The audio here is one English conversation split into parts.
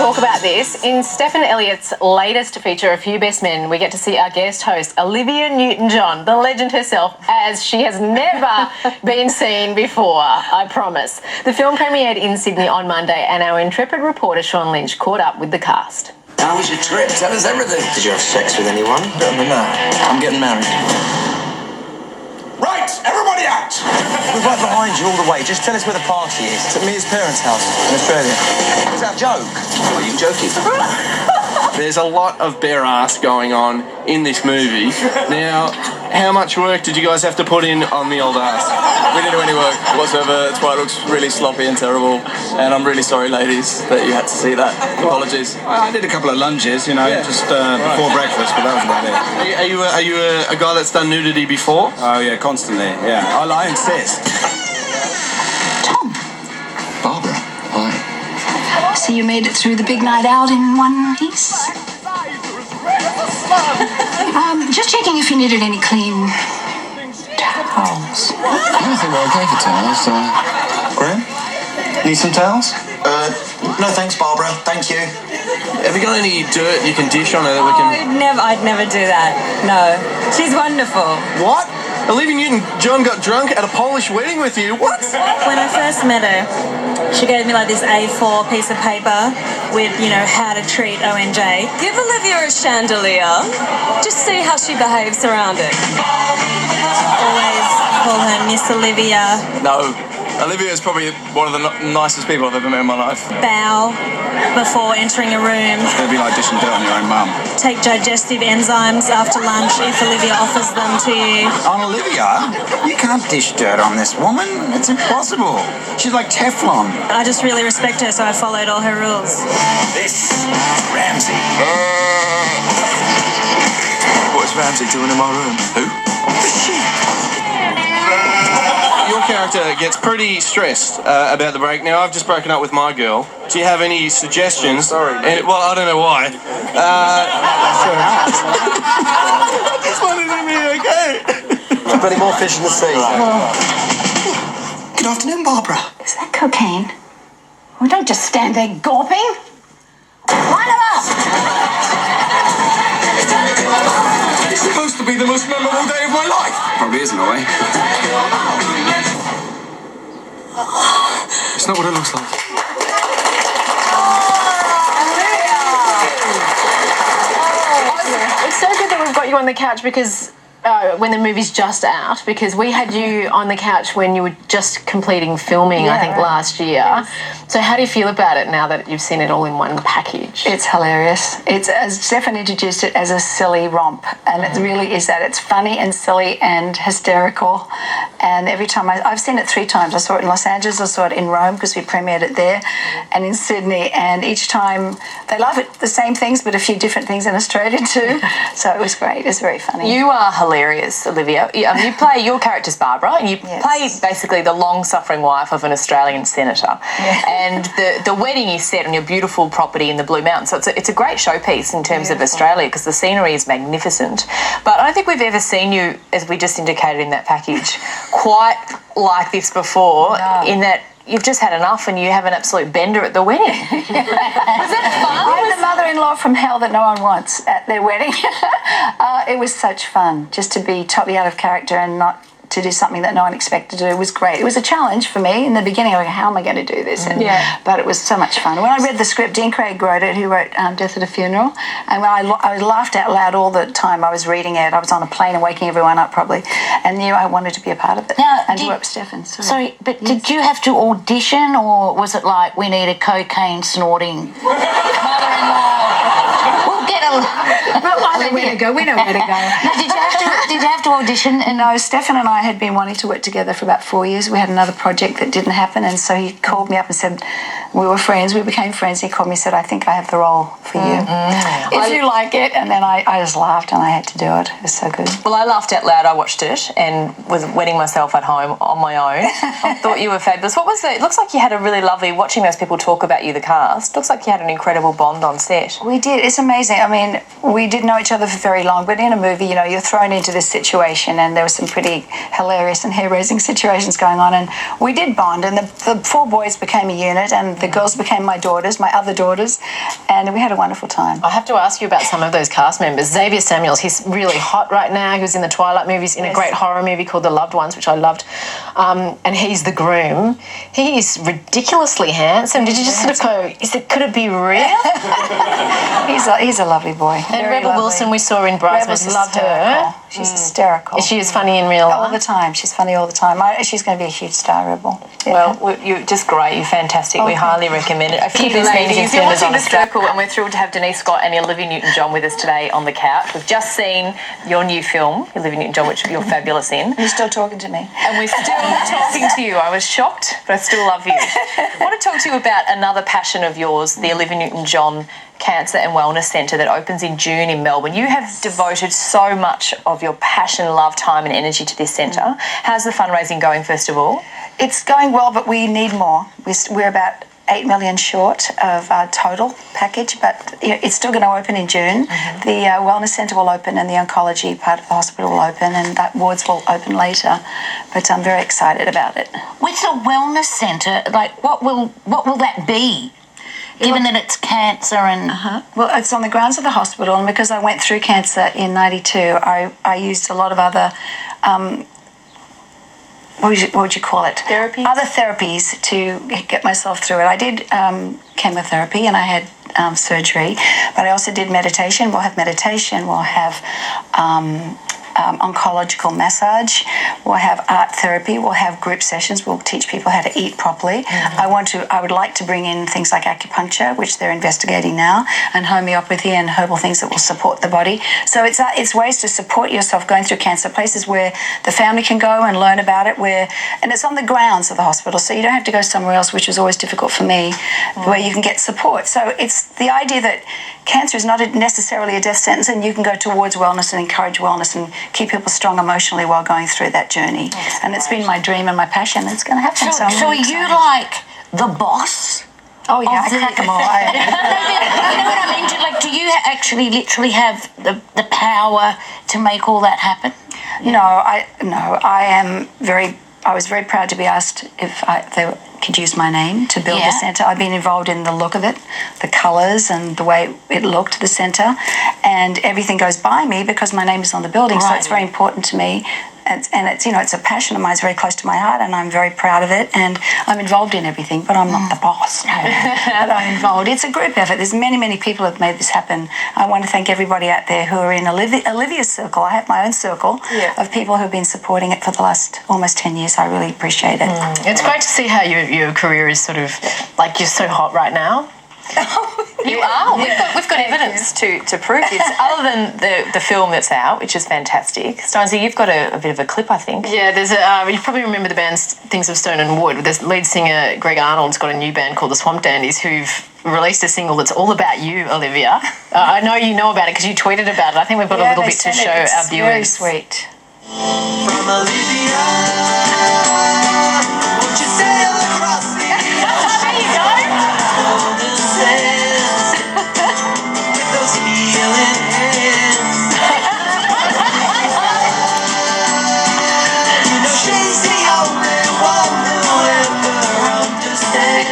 talk about this. In Stephen Elliott's latest feature, A Few Best Men, we get to see our guest host, Olivia Newton-John, the legend herself, as she has never been seen before, I promise. The film premiered in Sydney on Monday, and our intrepid reporter, Sean Lynch, caught up with the cast. How was your trip? Tell us everything. Did you have sex with anyone? No, I'm getting married. Right, everybody out! We're right behind you all the way. Just tell us where the party is. It's at Mia's parents' house in Australia. Is that a joke? Are you joking? There's a lot of bare ass going on in this movie. Now, how much work did you guys have to put in on the old ass? We didn't do any work whatsoever. That's why it looks really sloppy and terrible. And I'm really sorry, ladies, that you had to see that. Apologies. I did a couple of lunges, just before breakfast, but that was about it. Are you a guy that's done nudity before? Oh, yeah, constantly, yeah. I insist. Tom. Barbara, hi. So you made it through the big night out in one piece? Just checking if you needed any clean towels. I think we're okay for towels. Graham? Need some towels? No thanks, Barbara. Thank you. Have you got any dirt you can dish on her that we can... I'd never do that. No. She's wonderful. What? Olivia Newton-John got drunk at a Polish wedding with you? What? When I first met her, she gave me like this A4 piece of paper with, how to treat ONJ. Give Olivia a chandelier. Just see how she behaves around it. Always call her Miss Olivia. No. Olivia is probably one of the nicest people I've ever met in my life. Bow before entering a room. It'd be like dishing dirt on your own mum. Take digestive enzymes after lunch if Olivia offers them to you. On Olivia? You can't dish dirt on this woman. It's impossible. She's like Teflon. I just really respect her, so I followed all her rules. This is Ramsey. What's Ramsey doing in my room? Who? Your character gets pretty stressed about the break. Now, I've just broken up with my girl. Do you have any suggestions? Sorry. Well, I don't know why. I just wanted to be okay. Plenty more fish in the sea. Good afternoon, Barbara. Is that cocaine? Well, don't just stand there gawping. Line them up! It's supposed to be the most memorable day of my life. Probably isn't, away. It's not what it looks like. It's so good that we've got you on the couch because when the movie's just out, because we had you on the couch when you were just completing filming, I think, last year. Yes. So how do you feel about it now that you've seen it all in one package? It's hilarious. It's, as Stefan introduced it, as a silly romp. And it really is that. It's funny and silly and hysterical. And every time I've seen it 3 times. I saw it in Los Angeles, I saw it in Rome because we premiered it there, and in Sydney. And each time they love it, the same things, but a few different things in Australia too. So it was great. It's very funny. You are hilarious, Olivia. You play your character's Barbara, and you play basically the long-suffering wife of an Australian senator. Yeah. And the wedding is set on your beautiful property in the Blue Mountains. So it's a great showpiece in terms of Australia because the scenery is magnificent. But I don't think we've ever seen you, as we just indicated in that package, quite like this before, in that you've just had enough and you have an absolute bender at the wedding. Was that fun? I'm the mother-in-law from hell that no one wants at their wedding. It was such fun just to be totally out of character and not to do something that no one expected to do. It was great. It was a challenge for me in the beginning. I was like, how am I going to do this? And, but it was so much fun. When I read the script, Dean Craig wrote it, who wrote Death at a Funeral, and when I laughed out loud all the time I was reading it. I was on a plane and waking everyone up probably, and knew I wanted to be a part of it. Now, and to work with Stefan. Sorry, but did you have to audition, or was it like, we need a cocaine snorting mother-in-law? We'll get a... We know where to go. No, did you have to audition? And no, Stefan and I had been wanting to work together for about 4 years. We had another project that didn't happen, and so he called me up and said, we were friends, we became friends. He called me and said, I think I have the role for you. If you like it. And then I just laughed and I had to do it. It was so good. Well, I laughed out loud. I watched it and was wetting myself at home on my own. I thought you were fabulous. What was it? Looks like you had a really lovely, watching those people talk about you, the cast, looks like you had an incredible bond on set. We did. It's amazing. I mean, we didn't know each other for very long, but in a movie, you're thrown into this situation, and there were some pretty hilarious and hair-raising situations going on, and we did bond, and the 4 boys became a unit, and The girls became my daughters, my other daughters, and we had a wonderful time. I have to ask you about some of those cast members. Xavier Samuels, he's really hot right now. He was in the Twilight movies, in a great horror movie called The Loved Ones, which I loved. And he's the groom. He is ridiculously handsome. Did you just sort of go, could it be real? He's a lovely boy. And Rebel Wilson we saw in Bridesmaids. Loved her. She's hysterical. Is she as funny in real life? All the time. She's funny all the time. She's going to be a huge star, Rebel. Yeah. Well, you're just great. You're fantastic. We highly recommend it. A few ladies, you're watching The Circle, and we're thrilled to have Denise Scott and Olivia Newton-John with us today on the couch. We've just seen your new film, Olivia Newton-John, which you're fabulous in. You're still talking to me. And we're still talking to you. I was shocked, but I still love you. I want to talk to you about another passion of yours, the Olivia Newton-John Cancer and Wellness Centre that opens in June in Melbourne. You have devoted so much of your passion, love, time and energy to this centre. How's the fundraising going, first of all? It's going well, but we need more. We're about 8 million short of our total package, but it's still going to open in June. The Wellness Centre will open and the oncology part of the hospital will open, and that wards will open later, but I'm very excited about it. With the Wellness Centre, like what will that be? Given that it's cancer and... Well, it's on the grounds of the hospital, and because I went through cancer in 92, I used a lot of other... what would you call it? Therapies? Other therapies to get myself through it. I did chemotherapy and I had surgery, but I also did meditation. We'll have meditation, we'll have oncological massage, we'll have art therapy, we'll have group sessions, we'll teach people how to eat properly. I would like to bring in things like acupuncture, which they're investigating now, and homeopathy and herbal things that will support the body. So it's ways to support yourself going through cancer, places where the family can go and learn about it, and it's on the grounds of the hospital, so you don't have to go somewhere else, which was always difficult for me, where you can get support. So it's the idea that cancer is not necessarily a death sentence, and you can go towards wellness and encourage wellness and keep people strong emotionally while going through that journey. And it's been my dream and my passion, and it's going to happen. So are you like the boss? Oh yeah, I crack them all. You know what I mean? Like, do you actually literally have the power to make all that happen? No, I was very proud to be asked if they could use my name to build the centre. I've been involved in the look of it, the colours and the way it looked, the centre, and everything goes by me because my name is on the building, so it's very important to me. And it's a passion of mine. It's very close to my heart, and I'm very proud of it. And I'm involved in everything, but I'm not the boss. But I'm involved. It's a group effort. There's many, many people who have made this happen. I want to thank everybody out there who are in Olivia's circle. I have my own circle of people who have been supporting it for the last almost 10 years. I really appreciate it. It's great to see how your career is sort of like you're so hot right now. You are. We've got evidence to prove this. Other than the film that's out, which is fantastic. Stonesy, you've got a bit of a clip, I think. Yeah, there's you probably remember the band Things of Stone and Wood. The lead singer Greg Arnold's got a new band called the Swamp Dandies who've released a single that's all about you, Olivia. I know you know about it because you tweeted about it. I think we've got a little bit to show our viewers. It's very sweet. From Olivia, won't you sail across the There you go. with those healing hands? You know she's the only one who'll ever understand.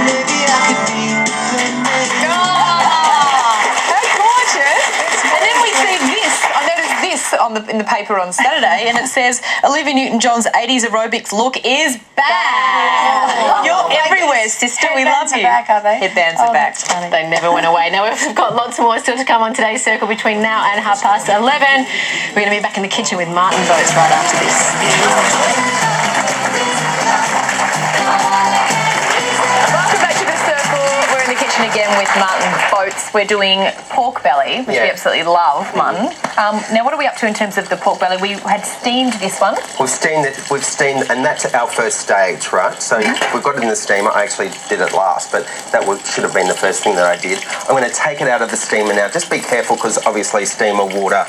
Maybe I could be her man. How gorgeous! And then we see this. I noticed this in the paper on Saturday, and it says Olivia Newton-John's 80s aerobics look is back. You're everywhere, sister. We love you. Headbands are back, are they? Headbands are back. That's funny. They never went away. Now we've got lots more still to come on today's Circle between now and 11:30. We're going to be back in the kitchen with Martin Boats right after this. Welcome back to the Circle. We're in the kitchen again with Martin Boats. We're doing pork belly, which we absolutely love, Martin. Now, what are we up to in terms of the pork belly? We had steamed this one. We've steamed, and that's our first stage, right? So we've got it in the steamer. I actually did it last, but should have been the first thing that I did. I'm going to take it out of the steamer now. Just be careful because obviously steamer, water,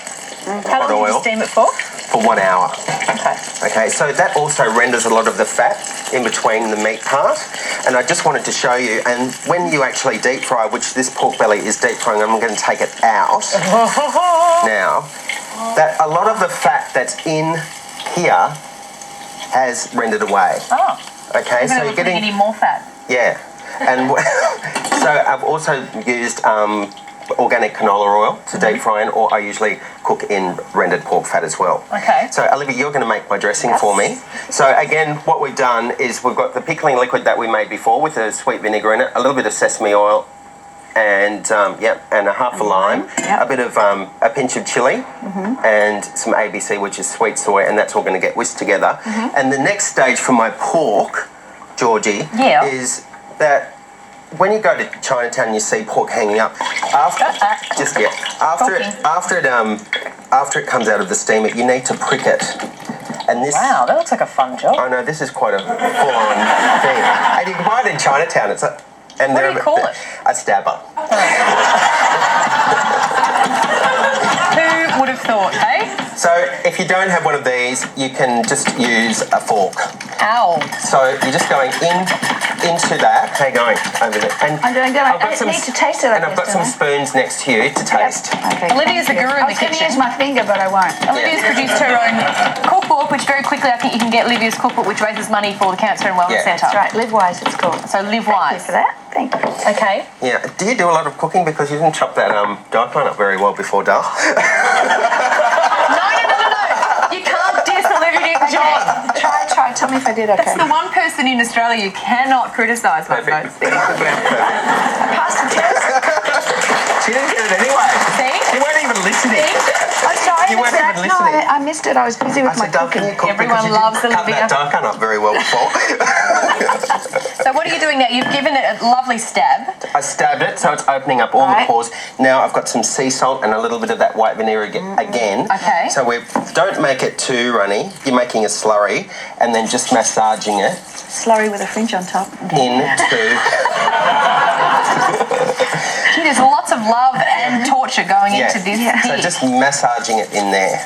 How long did you steam it for? For 1 hour. Okay. Okay, so that also renders a lot of the fat in between the meat part. And I just wanted to show you, and when you actually deep fry, which this pork belly is deep frying, I'm going to take it out now. That a lot of the fat that's in here has rendered away. Oh. Okay, So you're getting any more fat? Yeah. And so I've also used organic canola oil to deep fry in, or I usually cook in rendered pork fat as well. Okay. So Olivia, you're going to make my dressing for me. So again, what we've done is we've got the pickling liquid that we made before with the sweet vinegar in it, a little bit of sesame oil, and and a half a lime, a bit of a pinch of chili, and some ABC, which is sweet soy, and that's all going to get whisked together. And the next stage for my pork, Georgie, is that when you go to Chinatown, you see pork hanging up. After it comes out of the steamer, you need to prick it. And this, wow, that looks like a fun job. I know, this is quite a full-on thing. And you can buy it in Chinatown. It's a, and what do you call it? A stabber. Who would have thought, hey? So if you don't have one of these, you can just use a fork. Ow. So you're just going into that. How you going over there? And I'm doing good. I need to taste it. And I've got some spoons next to you to taste. Okay. Olivia's the guru in the kitchen. I was going to use my finger, but I won't. Olivia's produced her own cookbook, which very quickly I think you can get Olivia's cookbook, which raises money for the Cancer and Wellness Centre. That's right. Live Wise, it's called. So Live Wise. Thank you for that. Thank you. Okay. Yeah. Do you do a lot of cooking because you didn't chop that daikon up very well before, Dal? No. You can't diss Olivia Newton-John. Try. Tell me if I did okay. That's the one person in Australia you cannot criticise my votes. I passed the test. She didn't get it anyway. See? You weren't even listening. I'm sorry. You weren't even listening. No, I missed it. I was busy with my cooking. Everyone loves Olivia. Cut that daikon up very well before. So what are you doing now? You've given it a lovely stab. I stabbed it, so it's opening up all the pores. Now I've got some sea salt and a little bit of that white vinegar again. Okay. So we don't make it too runny. You're making a slurry and then just massaging it. Slurry with a fringe on top. Gee, there's lots of love and torture going into this. So just massaging it in there.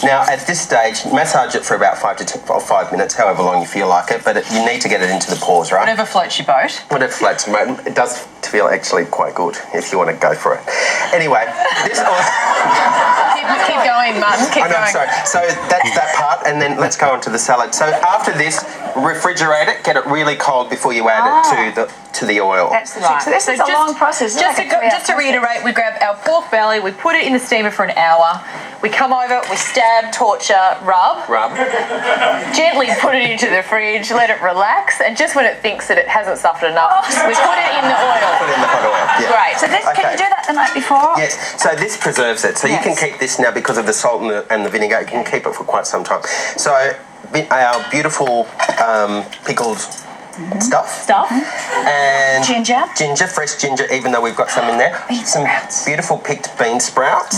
Now at this stage, massage it for about 5 minutes, however long you feel like it, but you need to get it into the pores, right? Whatever floats your boat. Whatever floats your boat. It does feel actually quite good if you want to go for it. Anyway, this... Keep going, Martin. Keep going. Sorry. So that's that part, and then let's go on to the salad. So after this, refrigerate it, get it really cold before you add it to the oil. That's the trick. So this is a long process. Just to reiterate, we grab our pork belly, we put it in the steamer for an hour, we come over, we stab, torture, rub. Gently put it into the fridge, let it relax, and just when it thinks that it hasn't suffered enough, we put it in the oil. Put it in the hot oil. Yeah. Great. So this, can you do that the night before? Yes. So this preserves it. So you can keep this now because of the salt and the vinegar. You can keep it for quite some time. So our beautiful pickled stuff. And ginger, fresh ginger, even though we've got some in there. Some beautiful picked bean sprouts.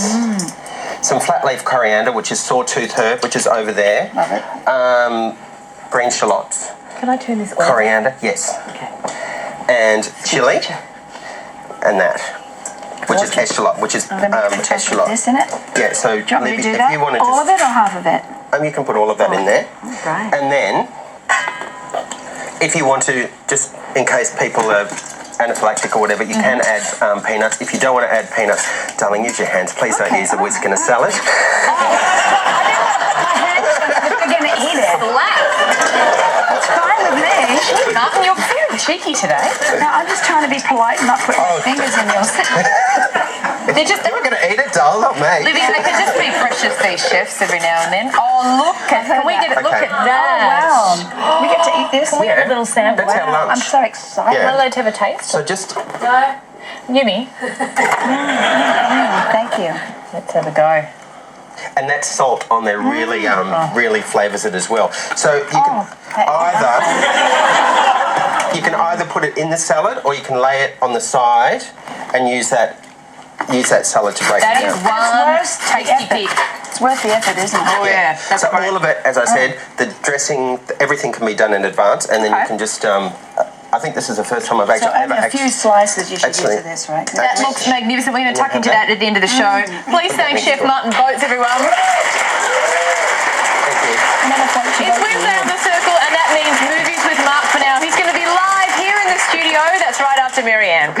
Some flat leaf coriander, which is sawtooth herb, which is over there. Love it. Green shallots. Can I turn this on? Coriander, yes. Okay. And chili. And that. Which is eschalot, which is eschalot. This in it? Yeah, so do you want me to do if that? you want to all of it or half of it? You can put all of that in there. Right. And then, if you want to, just in case people are anaphylactic or whatever, you can add peanuts. If you don't want to add peanuts, darling, use your hands. Please don't use a whisk in a salad. My hands are going to eat it. It's fine with me. Martin, you're very cheeky today. No, I'm just trying to be polite and not put my fingers in yours. You're going to eat it, doll, not me. Olivia, they could just be precious, these chefs, every now and then. Oh, look at, can we get look at that. Oh, wow. We get to eat this? Can we have a little sample? That's our lunch. I'm so excited. Am I allowed to have a taste? So just... No. Yummy. Thank you. Let's have a go. And that salt on there really really flavours it as well. So you can either put it in the salad or you can lay it on the side and use that salad to break it down. That is one tasty pick. It's worth the effort, isn't it? Oh yeah. So all of it, as I said, the dressing, everything can be done in advance, and then you can just. I think this is the first time I've actually ever. A few slices you should use of this, right? That looks magnificent. We're going to tuck into that at the end of the show. Please thank Chef Martin Boats, everyone. Thank you. It's Wednesday on The Circle, and that means movies with Mark for now. He's going to be live here in the studio. That's right after Marianne.